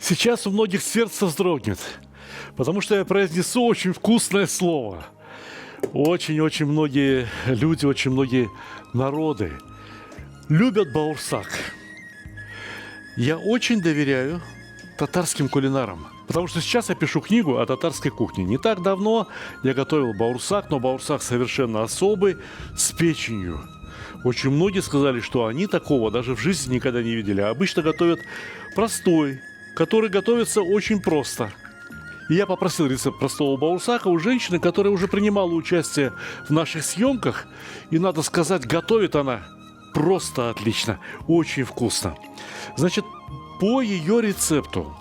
Сейчас у многих сердце вздрогнет, потому что я произнесу очень вкусное слово. Очень-очень многие люди, очень многие народы любят баурсак. Я очень доверяю татарским кулинарам, потому что сейчас я пишу книгу о татарской кухне. Не так давно я готовил баурсак, но баурсак совершенно особый, с печенью. Очень многие сказали, что они такого даже в жизни никогда не видели. А обычно готовят простой, который готовится очень просто. И я попросил рецепт простого баурсака у женщины, которая уже принимала участие в наших съемках. И, надо сказать, готовит она просто отлично, очень вкусно. Значит, по ее рецепту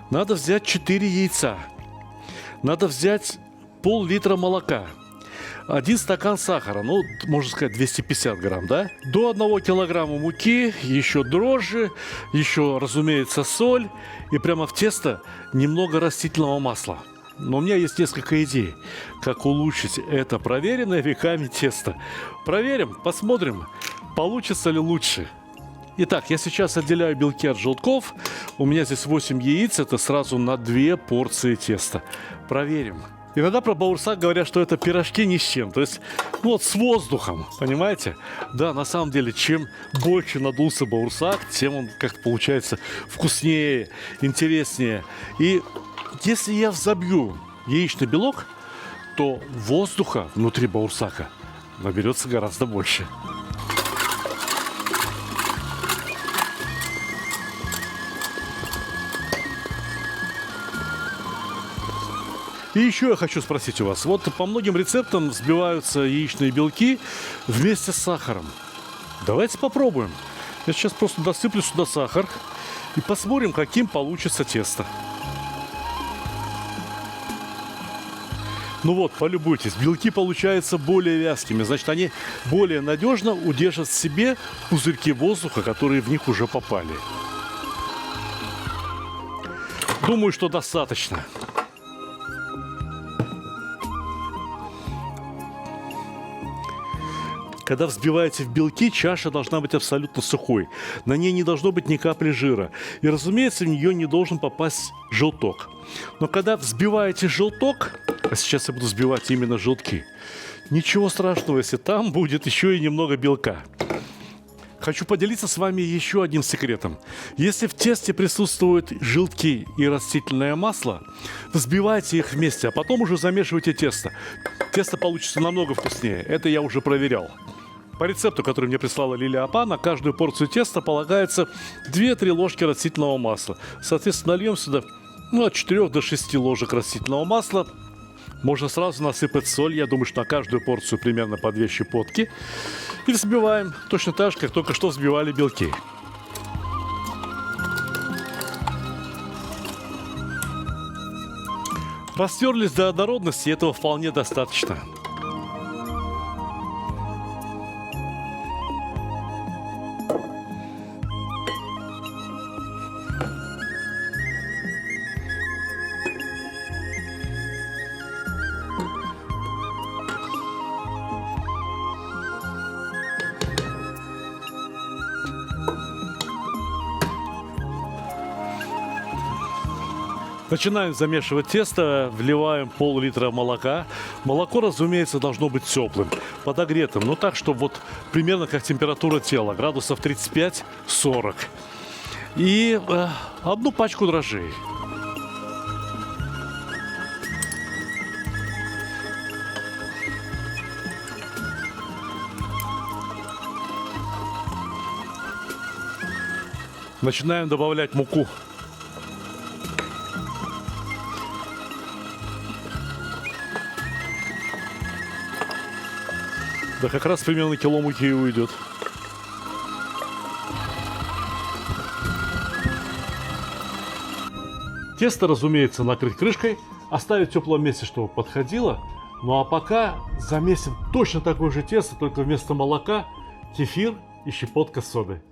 надо взять 4 яйца, надо взять пол-литра молока, 1 стакан сахара, ну, можно сказать, 250 грамм, да? До 1 килограмма муки, еще дрожжи, еще, разумеется, соль и прямо в тесто немного растительного масла. Но у меня есть несколько идей, как улучшить это проверенное веками тесто. Проверим, посмотрим, получится ли лучше. Итак, я сейчас отделяю белки от желтков. У меня здесь 8 яиц, это сразу на 2 порции теста. Проверим. Иногда про баурсак говорят, что это пирожки ни с чем. То есть, ну вот с воздухом, понимаете? Да, на самом деле, чем больше надулся баурсак, тем он, как получается, вкуснее, интереснее. И если я взобью яичный белок, то воздуха внутри баурсака наберется гораздо больше. И еще я хочу спросить у вас. Вот по многим рецептам взбиваются яичные белки вместе с сахаром. Давайте попробуем. Я сейчас просто досыплю сюда сахар и посмотрим, каким получится тесто. Ну вот, полюбуйтесь, белки получаются более вязкими. Значит, они более надежно удержат в себе пузырьки воздуха, которые в них уже попали. Думаю, что достаточно. Когда взбиваете в белки, чаша должна быть абсолютно сухой. На ней не должно быть ни капли жира. И, разумеется, в нее не должен попасть желток. Но когда взбиваете желток, а сейчас я буду взбивать именно желтки, ничего страшного, если там будет еще и немного белка. Хочу поделиться с вами еще одним секретом. Если в тесте присутствуют желтки и растительное масло, взбивайте их вместе, а потом уже замешивайте тесто. Тесто получится намного вкуснее. Это я уже проверял. По рецепту, который мне прислала Лилия Апа, на каждую порцию теста полагается 2-3 ложки растительного масла. Соответственно, нальем сюда от 4 до 6 ложек растительного масла. Можно сразу насыпать соль. Я думаю, что на каждую порцию примерно по 2 щепотки. И взбиваем точно так же, как только что взбивали белки. Растерлись до однородности, этого вполне достаточно. Начинаем замешивать тесто, вливаем пол-литра молока. Молоко, разумеется, должно быть теплым, подогретым, но так, чтобы вот примерно как температура тела, градусов 35-40. И 1 пачку дрожжей. Начинаем добавлять муку. Да как раз примерно кило муки и уйдет. Тесто, разумеется, накрыть крышкой, оставить в теплом месте, чтобы подходило. Ну а пока замесим точно такое же тесто, только вместо молока кефир и щепотка соды.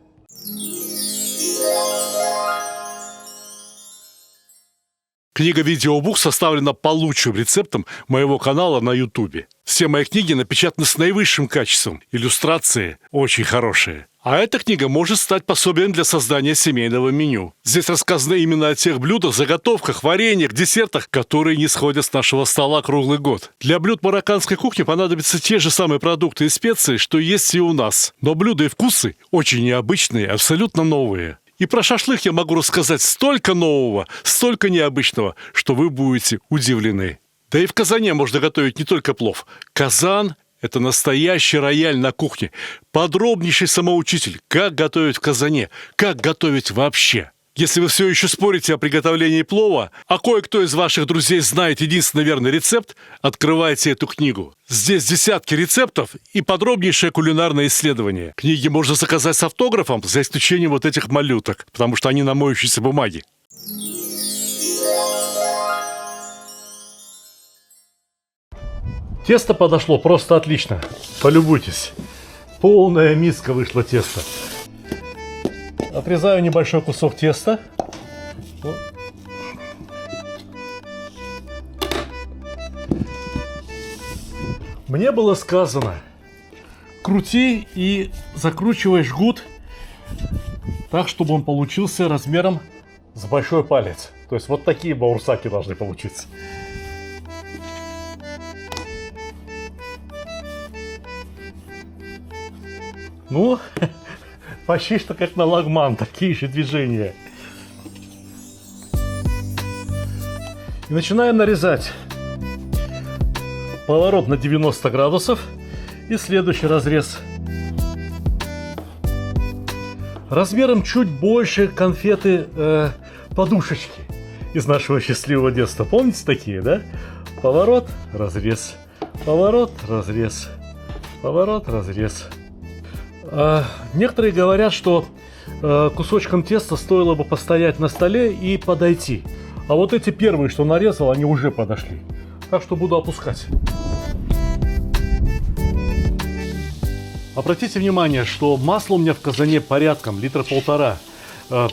Книга-видеобук составлена по лучшим рецептам моего канала на YouTube. Все мои книги напечатаны с наивысшим качеством. Иллюстрации очень хорошие. А эта книга может стать пособием для создания семейного меню. Здесь рассказано именно о тех блюдах, заготовках, вареньях, десертах, которые не сходят с нашего стола круглый год. Для блюд марокканской кухни понадобятся те же самые продукты и специи, что есть и у нас. Но блюда и вкусы очень необычные, абсолютно новые. И про шашлык я могу рассказать столько нового, столько необычного, что вы будете удивлены. Да и в казане можно готовить не только плов. Казан – это настоящий рояль на кухне. Подробнейший самоучитель, как готовить в казане, как готовить вообще. Если вы все еще спорите о приготовлении плова, а кое-кто из ваших друзей знает единственный верный рецепт, открывайте эту книгу. Здесь десятки рецептов и подробнейшее кулинарное исследование. Книги можно заказать с автографом, за исключением вот этих малюток, потому что они на моющейся бумаге. Тесто подошло просто отлично. Полюбуйтесь. Полная миска вышло тесто. Отрезаю небольшой кусок теста. Мне было сказано, крути и закручивай жгут так, чтобы он получился размером с большой палец. То есть вот такие баурсаки должны получиться. Ну, почти что как на лагман, такие же движения. И начинаем нарезать. Поворот на 90 градусов. И следующий разрез. Размером чуть больше конфеты подушечки из нашего счастливого детства. Помните такие, да? Поворот, разрез. Поворот, разрез. Поворот, разрез. Некоторые говорят, что кусочком теста стоило бы постоять на столе и подойти. А вот эти первые, что нарезал, они уже подошли. Так что буду опускать. Обратите внимание, что масла у меня в казане порядком, 1,5 литра.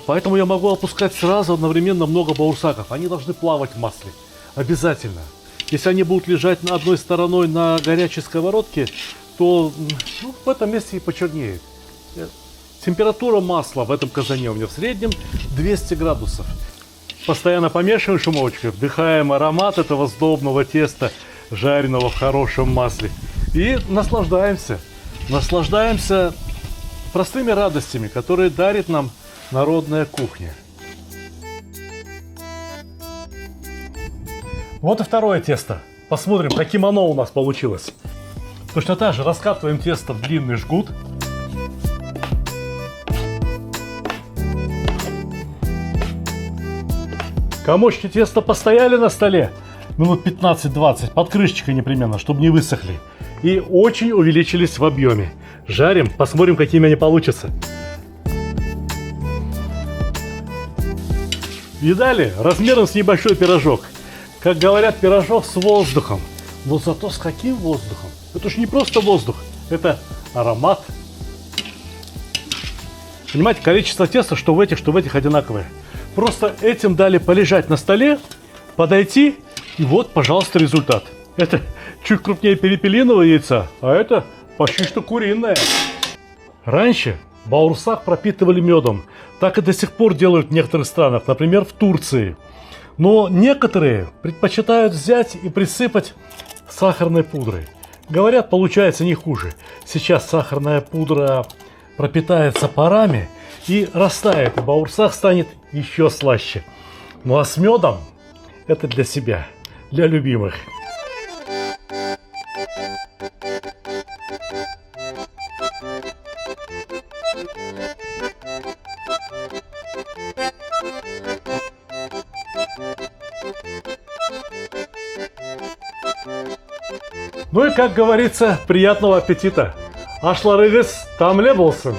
Поэтому я могу опускать сразу одновременно много баурсаков. Они должны плавать в масле. Обязательно. Если они будут лежать одной стороной на горячей сковородке, то в этом месте и почернеет. Температура масла в этом казане у меня в среднем 200 градусов. Постоянно помешиваем шумовочкой, вдыхаем аромат этого сдобного теста, жареного в хорошем масле. И наслаждаемся. Наслаждаемся простыми радостями, которые дарит нам народная кухня. Вот и второе тесто. Посмотрим, каким оно у нас получилось. Точно так же раскатываем тесто в длинный жгут. Комочки теста постояли на столе минут 15-20, под крышечкой непременно, чтобы не высохли. И очень увеличились в объеме. Жарим, посмотрим, какими они получатся. Видали? Размером с небольшой пирожок. Как говорят, пирожок с воздухом. Но зато с каким воздухом? Это же не просто воздух, это аромат. Понимаете, количество теста, что в этих одинаковое. Просто этим дали полежать на столе, подойти, и вот, пожалуйста, результат. Это чуть крупнее перепелиного яйца, а это почти что куриное. Раньше баурсак пропитывали медом. Так и до сих пор делают в некоторых странах, например, в Турции. Но некоторые предпочитают взять и присыпать сахарной пудрой. Говорят, получается не хуже. Сейчас сахарная пудра пропитается парами и растает, и баурсак станет еще слаще. Ну а с медом это для себя, для любимых. Ну и, как говорится, приятного аппетита. Ашларыгыз там леболсын.